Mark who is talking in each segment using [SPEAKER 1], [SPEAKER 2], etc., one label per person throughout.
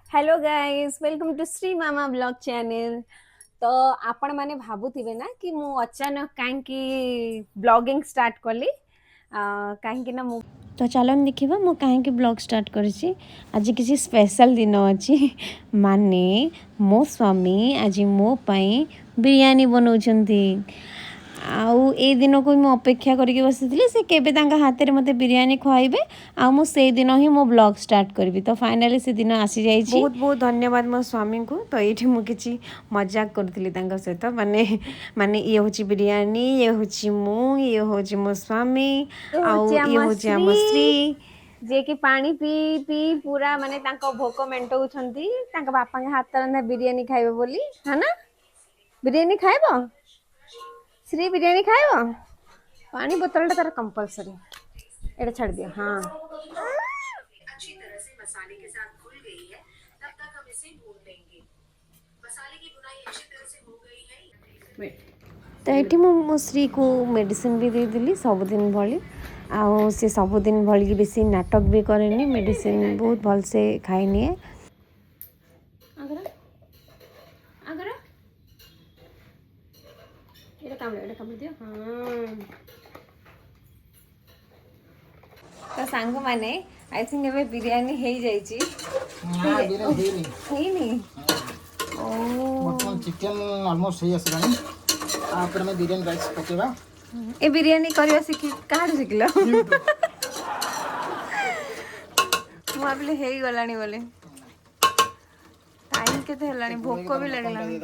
[SPEAKER 1] Hello guys, welcome to Shri Mama blog channel. तो आपण माने भाबुथिबे ना कि मु अचानक काहे ब्लॉगिंग स्टार्ट कली काहे ना मु तो चलन देखिबा मु काहे ब्लॉग स्टार्ट करिछि। आज किसी स्पेशल दिन अछि माने मो स्वामी आज मो पई बिरयानी बनौछंती। आउ ए दिन को मु अपेक्षा करके बसिथिली से केबे तांका हाथ रे मते बिरयानी खुआइबे आ मु से दिन ही मो ब्लॉग स्टार्ट करबी। तो फाइनली से दिन आसी जाइछि। बहुत बहुत धन्यवाद मो स्वामी को। तो एठी मु किछि मजाक करथिली तांका सहित माने माने ये होछि बिरयानी, ये होछि मु, ये होछि मो स्वामी आउ ये होछि हम श्री जे कि पानी पी पी पूरा माने तांको भोक मेंटौछंती। तांका बापा के हाथ रंधा बिरयानी खाइबो बोली है ना। बिरयानी खाइबो श्री, बिरयानी खाइबो। पानी बोतल तार कंपलसरी एटा छाड़ दियो। हाँ अच्छी तरह से मसाले के साथ घुल गई है, तब तक हम इसे भून लेंगे। मसाले की भुनाई अच्छी तरह से हो गई है। तो ये मो श्री को मेडिसिन भी देदेली सबुदिन भली। आउ से सबुदिन भली बेसी नाटक भी करेनी, मेडिसिन बहुत भल से खाई निए। काम दियो। हाँ तो सांग माने आई थिंक एबे बिरयानी हे जाईची।
[SPEAKER 2] ना बिरयानी
[SPEAKER 1] हेनी
[SPEAKER 2] बर्तमान चिकन ऑलमोस्ट हे आसलानी। आपर में बिरयानी राइस पकेबा।
[SPEAKER 1] ए बिरयानी करवा सिखी काडू सिखलो? मु भाविले हे गलानी बोले। टाइम केते हलानी, भोक भी लागलानी।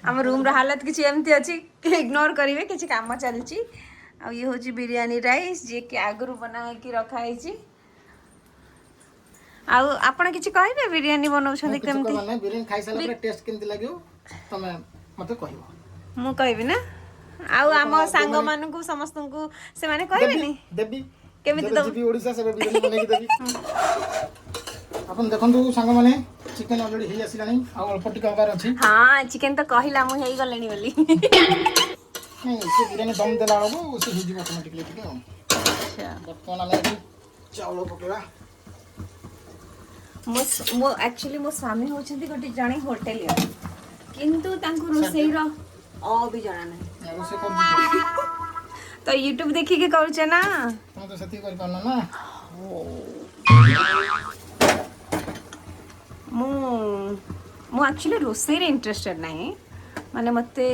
[SPEAKER 1] आम रूम हालत किसी एमती अच्छी इग्नोर करेंगे, किसी काम चलती। आ ये हूँ बिरयानी राइस जे कि आगु बना कि रखाई। आपण किसी कहे बिरयानी बनाऊँ केमती?
[SPEAKER 2] बिरयानी खाई साला पर टेस्ट केमती लागियो तमे मते कहबो।
[SPEAKER 1] मु कहबी ना आउ आम सांग मानकू समस्त को से माने कहबेनी
[SPEAKER 2] देबी
[SPEAKER 1] केमिति
[SPEAKER 2] जब जीबी ओडिसा से बिरयानी बनै के देबी। अपन देखंतु सांग माने चिकन ऑलरेडी हे आसिलानी आ अल्प टिका होबार अछि।
[SPEAKER 1] हां चिकन तो कहिला मु हेई गलेनी बोली।
[SPEAKER 2] नहीं से बिरयानी दम देला हो से हिजी ऑटोमेटिकली ठीक है। अच्छा बर्तमान हमें चावल पकेबा।
[SPEAKER 1] मो एक्चुअली मो स्वामी होचंती गोटे जणे होटलियर, किंतु तांको रोसेई रो भी जाना नहीं।
[SPEAKER 2] रोसे कर
[SPEAKER 1] तो यूट्यूब देखि के करू छे ना।
[SPEAKER 2] तुम तो सती कर करना ना।
[SPEAKER 1] मु एक्चुअली रोसेई रे इंटरेस्टेड नहीं, माने मते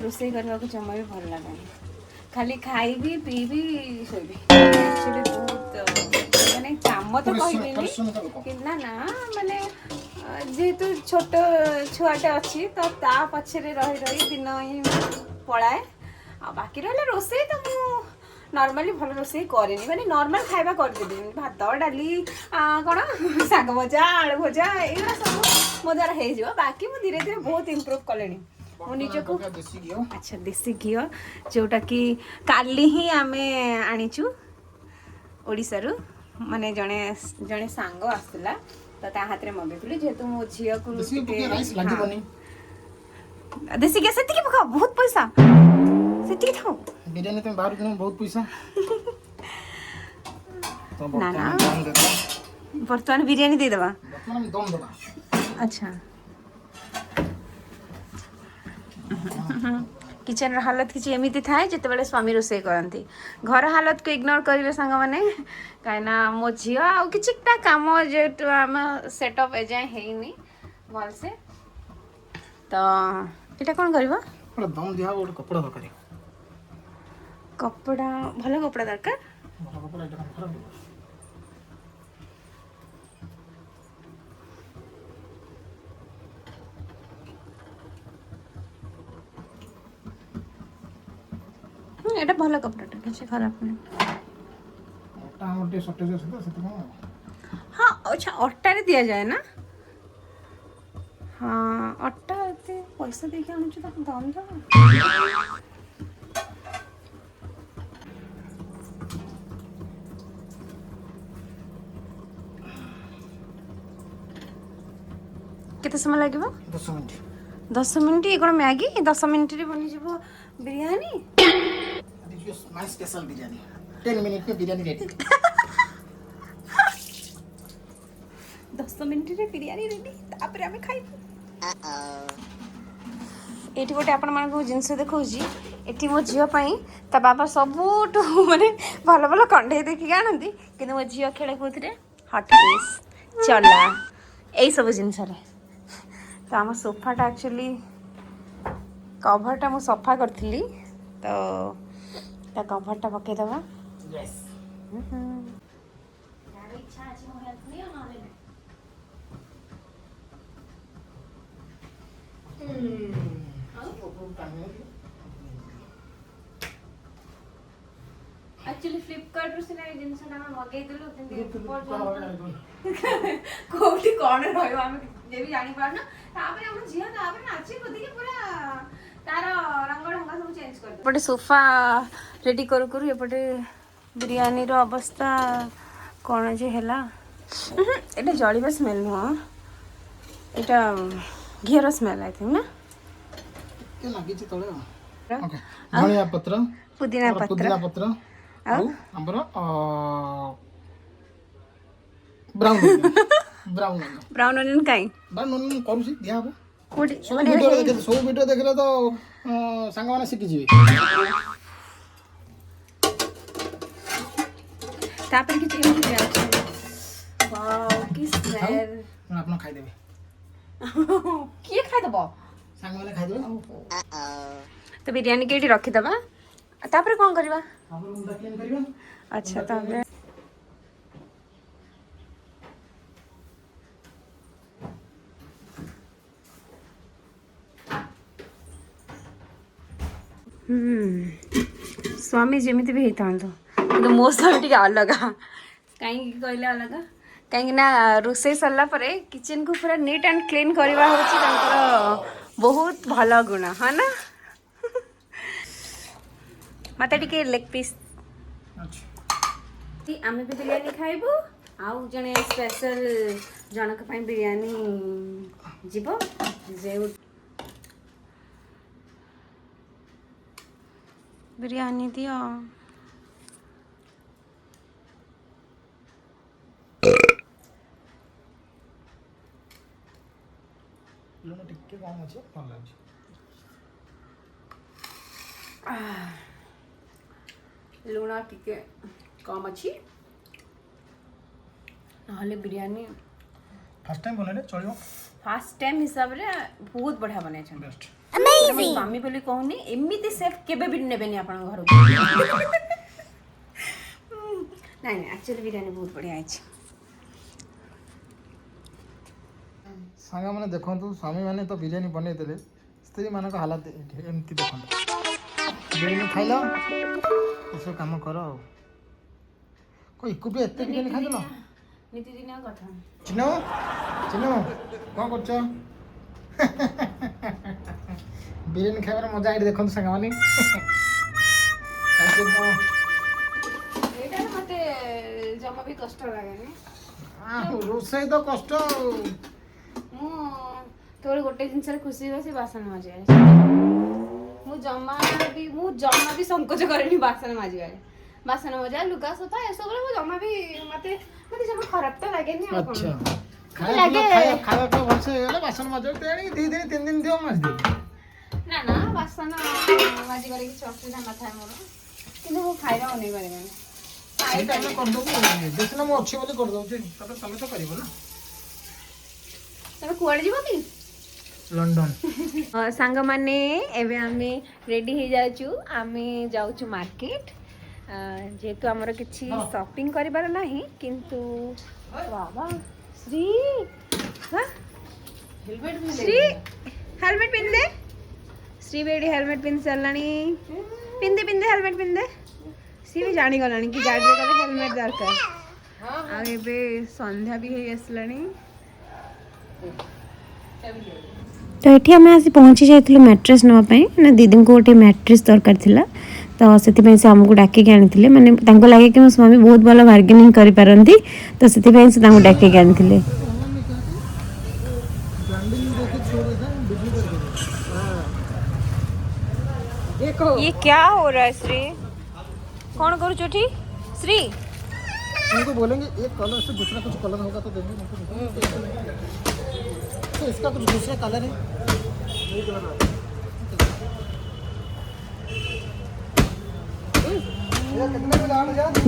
[SPEAKER 1] रोसेई करबा को जमा भी भल लागेनी। खाली खाइबी पीबी सोइबी। एक्चुअली बहुत माने काम तो कहबिनी ना ना माने जेहेतु छोट छुआटे अच्छी तो ता पछरे रही रही दिन ही पलाए। आ बाकी रहले रोसेई तो मु नॉर्मली भल रोसेई करेनी, माने नॉर्मल खाइबा कर देबी। भात डाली कोन साग भजा आलू भजा एरा सब मो द्वारा हे जिवो। बाकी मु धीरे धीरे बहुत इंप्रूव कलेनी मो निज को। अच्छा देसी घी जोटा कि काली ही आमे आनीचु ओडिसा रु, माने जणे जणे सांग आसला तो ता हाथ रे मगेथुली। जेतु मो झिया को
[SPEAKER 2] देसी के राइस लागिबनी।
[SPEAKER 1] देसी के सेति के पका बहुत पैसा सेति थाओ
[SPEAKER 2] बिरयानी तुम बाहर किन बहुत पैसा। तो
[SPEAKER 1] ना ना
[SPEAKER 2] दम दे दो।
[SPEAKER 1] बर्तमान बिरयानी दे देबा।
[SPEAKER 2] बर्तमान दम देबा।
[SPEAKER 1] अच्छा किचन हालत किसी एमती थाए जिते बड़े स्वामी रोसे करती। घर हालत को इग्नोर करेंगे सांग मैंने कहीं मो झी आ किटा कम जो आम सेटअप एजाए है भल से। तो यहाँ कौन कर
[SPEAKER 2] दम दिया गोटे कपड़ा दरकार।
[SPEAKER 1] कपड़ा भल कपड़ा दरकार।
[SPEAKER 2] भल कपड़ा एटा खराब
[SPEAKER 1] एटा भल कपड़ा किसी खराब नहीं।
[SPEAKER 2] ओटा हमर टे शॉर्टेज আছে তো সেটা।
[SPEAKER 1] हाँ अच्छा अट्टा रे दिया जाए ना। हाँ अट्टा एते पैसा दे के आनु तो दाम दो। केते समय लागिबो?
[SPEAKER 2] 10 मिनिट।
[SPEAKER 1] 10 मिनिट ये कोन मैगी 10 मिनिट रे बनि जबो biryani.
[SPEAKER 2] My special biryani 10 minute में बिरयानी रेडी
[SPEAKER 1] 10 मिनिट रे बिरयानी रेडी तापर आमे खाइबू एठी गोटे आपण मानकु जिंस देखौजी एठी मो झियो पई ता बाबा सबुठु माने भलो भलो कंढे देखि आनंदी किंतु मो झियो खेले कोथरे हॉट केस चला एई सब जिंस रे तो आम सोफाटा एक्चुअली कभरटा मु सफा करथिली तो ता कभरटा पके दबा
[SPEAKER 2] यस
[SPEAKER 1] यार इच्छा अछि मो हेल्प नियो नले एक्चुअली फ्लिपकार्ट ରୁ ସିନା ଏ ଜିନିଷଟା ଆମେ ମଗେଇଦେଲୁ କିନ୍ତୁ କୋଉଠି କଣ ରହିବ ଆମେ ଯେ ବି ଜାଣିପାରୁନା ତାପରେ ଆମ ଝିଅ ତାପରେ ନାଚି କୁଦିକି ପୁରା ତାର ରଙ୍ଗ ଢଙ୍ଗ ସବୁ ଚେଞ୍ଜ କରିଦେବ ଏପଟେ ସୋଫା ରେଡି କରୁ କରୁ ଏପଟେ ବିରିୟାନୀର ଅବସ୍ଥା କଣ ଯେ ହେଲା ଏଟା ଜଳିବା ସ୍ମେଲ୍ ନୁହଁ ଏଟା ଘିଅର ସ୍ମେଲ୍ ଆଇ ଥିଙ୍କ୍ ନା
[SPEAKER 2] के लागि छि तळे ओके धनिया पत्र
[SPEAKER 1] पुदीना पत्र
[SPEAKER 2] ଆଉ ଆମର ବ୍ରାଉନ୍
[SPEAKER 1] ଅନିଅନ୍ କାଇଁ
[SPEAKER 2] ବ୍ରାଉନ୍ କରୁଛି ଦିଆ ହବ
[SPEAKER 1] କୋଠି
[SPEAKER 2] ସବୁ ଭିଡ଼ିଓ ଦେଖିଲେ ତ ସାଙ୍ଗମାନେ ଶିଖିଯିବେ
[SPEAKER 1] ତାପରେ କିଛି ଏମିତି ଅଛି ୱାଓ କି ସ୍ମେଲ୍
[SPEAKER 2] ଆପଣ ଖାଇଦେବେ
[SPEAKER 1] କିଏ ଖାଇଦବ
[SPEAKER 2] ସାଙ୍ଗମାନେ ଖାଇଦେବେ
[SPEAKER 1] ତ ବିରିୟାନୀ କେଠି ରଖିଦବା ତାପରେ କ'ଣ କରିବା
[SPEAKER 2] ତାପରେ ମୁଣ୍ଡ କ୍ଲିନ୍ କରିବା
[SPEAKER 1] ଆଚ୍ଛା ତାପରେ ସ୍ୱାମୀ ଯେମିତି ବି ହେଇଥାନ୍ତୁ କିନ୍ତୁ ମୋ ସ୍ୱାମୀ ଟିକେ ଅଲଗା କାହିଁକି କହିଲେ ଅଲଗା କାହିଁକି ନା ରୋଷେଇ ସରିଲା ପରେ କିଚେନ୍କୁ ପୁରା ନିଟ୍ ଆଣ୍ଡ କ୍ଲିନ୍ କରିବା ହେଉଛି ତାଙ୍କର ବହୁତ ଭଲ ଗୁଣ ହଁ ନା ମତେ ଟିକେ ଲେଗ୍ ପିସ୍ ଆମେ ବି ବିରିୟାନୀ ଖାଇବୁ ଆଉ ଜଣେ ସ୍ପେଶାଲ ଜଣଙ୍କ ପାଇଁ ବିରିୟାନୀ ଯିବ ଯେଉଁ ବିରିୟାନୀ ଦିଅ
[SPEAKER 2] ଲୁଣ ଟିକେ କମ ଅଛି ଭଲ ଲାଗୁଛି
[SPEAKER 1] ଲୁଣ ଟିକେ କମ୍ ଅଛି ନହେଲେ ବିରିୟାନୀ
[SPEAKER 2] ଫାର୍ଷ୍ଟ ଟାଇମ୍ ବନେଇଲେ ଚଳିବ
[SPEAKER 1] ଫାର୍ଷ୍ଟ ଟାଇମ୍ ହିସାବରେ ବହୁତ ବଢ଼ିଆ ବନେଇଛନ୍ତି
[SPEAKER 2] ବେଷ୍ଟ
[SPEAKER 1] ସ୍ୱାମୀ ବୋଲି କହୁନି ଏମିତି ସେଫ୍ କେବେ ବି ନେବେନି ଆପଣଙ୍କ ଘରକୁ ନାଇଁ ନାଇଁ ଆକ୍ଚୁଆଲି ବିରିୟାନୀ ବହୁତ ବଢ଼ିଆ ହେଇଛି
[SPEAKER 2] ସାଙ୍ଗମାନେ ଦେଖନ୍ତୁ ସ୍ୱାମୀମାନେ ତ ବିରିୟାନୀ ବନେଇଦେଲେ ସ୍ତ୍ରୀମାନଙ୍କ ହାଲତ ଏମିତି ଦେଖନ୍ତୁ ବିରିୟାନୀ ଖାଇଲ ଏସବୁ କାମ କର ଆଉ ଏକୁଟିଆ ଏତେ ବିରିୟାନୀ ଖାଇଦେଲ
[SPEAKER 1] ନିତିଦିନିଆ କଥା
[SPEAKER 2] ଚିନୁ ଚିନୁ କ'ଣ କରୁଛ ବିରିୟାନୀ ଖାଇବାର ମଜା ଏଇଠି ଦେଖନ୍ତୁ ସାଙ୍ଗମାନେ
[SPEAKER 1] ଏଇଟା ମତେ ଜମା ବି କଷ୍ଟ ଲାଗେନି
[SPEAKER 2] ରୋଷେଇ ତ କଷ୍ଟ ଆଉ
[SPEAKER 1] ମୁଁ କେବଳ ଗୋଟେ ଜିନିଷରେ ଖୁସି ହୁଏ ସେ ବାସନ ମାଜିବାରେ ମୁଁ ଜମା ବି ସଂକୋଚ କରେନି ବାସନ ମାଜିବାରେ ବାସନ ମଜା ଲୁଗା ସଫା ଏସବୁରେ ମୁଁ ଜମା ବି ମତେ ଜମା ଖରାପ ତ ଲାଗେନି ଆଉ କ'ଣ
[SPEAKER 2] ଖାଇବା ଭଲସେ ହେଇଗଲେ ବାସନ ମାଜିବାକୁ ତେଣିକି 2 ଦିନ 3 ଦିନ ଥିବ ମାଜିଦେବି
[SPEAKER 1] ନା ବାସନ ମାଜିବାରେ କିଛି ଅସୁବିଧା ନଥାଏ ମୋର କିନ୍ତୁ ମୁଁ ଖାଇବା ବନେଇ ପାରିବିନି
[SPEAKER 2] ସେଇଟା ଆମେ କରିଦେବୁ ଦେଖିଲା ମୁଁ ଅଛି ବୋଲି କରିଦେଉଛି ତାପରେ ତମେ ତ କରିବ ନା
[SPEAKER 1] ତମେ କୁଆଡ଼େ ଯିବ କି
[SPEAKER 2] ଲଣ୍ଡନ
[SPEAKER 1] ସାଙ୍ଗମାନେ ଏବେ ଆମେ ରେଡ଼ି ହେଇଯାଉଛୁ ଆମେ ଯାଉଛୁ ମାର୍କେଟ ଯେହେତୁ ଆମର କିଛି ସପିଂ କରିବାର ନାହିଁ କିନ୍ତୁ ବାବା ଶ୍ରୀ ଶ୍ରୀ ହେଲମେଟ୍ ପିନ୍ଧେ ଶ୍ରୀ ବି ଏଠି ହେଲମେଟ୍ ପିନ୍ଧି ସାରିଲାଣି ପିନ୍ଧେ ହେଲମେଟ୍ ପିନ୍ଧେ ସିଏ ବି ଜାଣିଗଲାଣି କି ଗାଡ଼ିରେ ଗଲେ ହେଲମେଟ୍ ଦରକାର ଆଉ ଏବେ ସନ୍ଧ୍ୟା ବି ହେଇ ଆସିଲାଣି
[SPEAKER 3] ତ ଏଠି ଆମେ ଆସି ପହଞ୍ଚି ଯାଇଥିଲୁ ମ୍ୟାଟ୍ରେସ୍ ନେବା ପାଇଁ ନା ଦିଦିଙ୍କୁ ଗୋଟେ ମ୍ୟାଟ୍ରେସ୍ ଦରକାର ଥିଲା ତ ସେଥିପାଇଁ ସେ ଆମକୁ ଡାକିକି ଆଣିଥିଲେ ମାନେ ତାଙ୍କୁ ଲାଗେ କି ମୋ ସ୍ୱାମୀ ବହୁତ ଭଲ ବାର୍ଗେନିଂ କରିପାରନ୍ତି ତ ସେଥିପାଇଁ ସେ ତାଙ୍କୁ ଡାକିକି ଆଣିଥିଲେ
[SPEAKER 1] ये क्या हो रहा है श्री कौन करूँ एठी श्री
[SPEAKER 2] उनको बोलेंगे एक कलर से दूसरा कुछ कलर होगा तो देंगे तो इसका कुछ दूसरा कलर है ये कलर है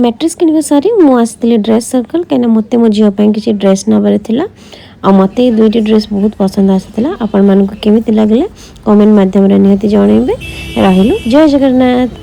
[SPEAKER 3] मैट्रिक्स किनिबा सारी मु आसली ड्रेस सर्कल कहीं मते मो झियो ପାଇଁ କିଛି ड्रेस नबार थिला आ मते दुईटी ड्रेस बहुत पसंद आसाला आपण मानको केमिति लागले कमेंट माध्यम रे निहति जणैबे रहिलु जय जगन्नाथ।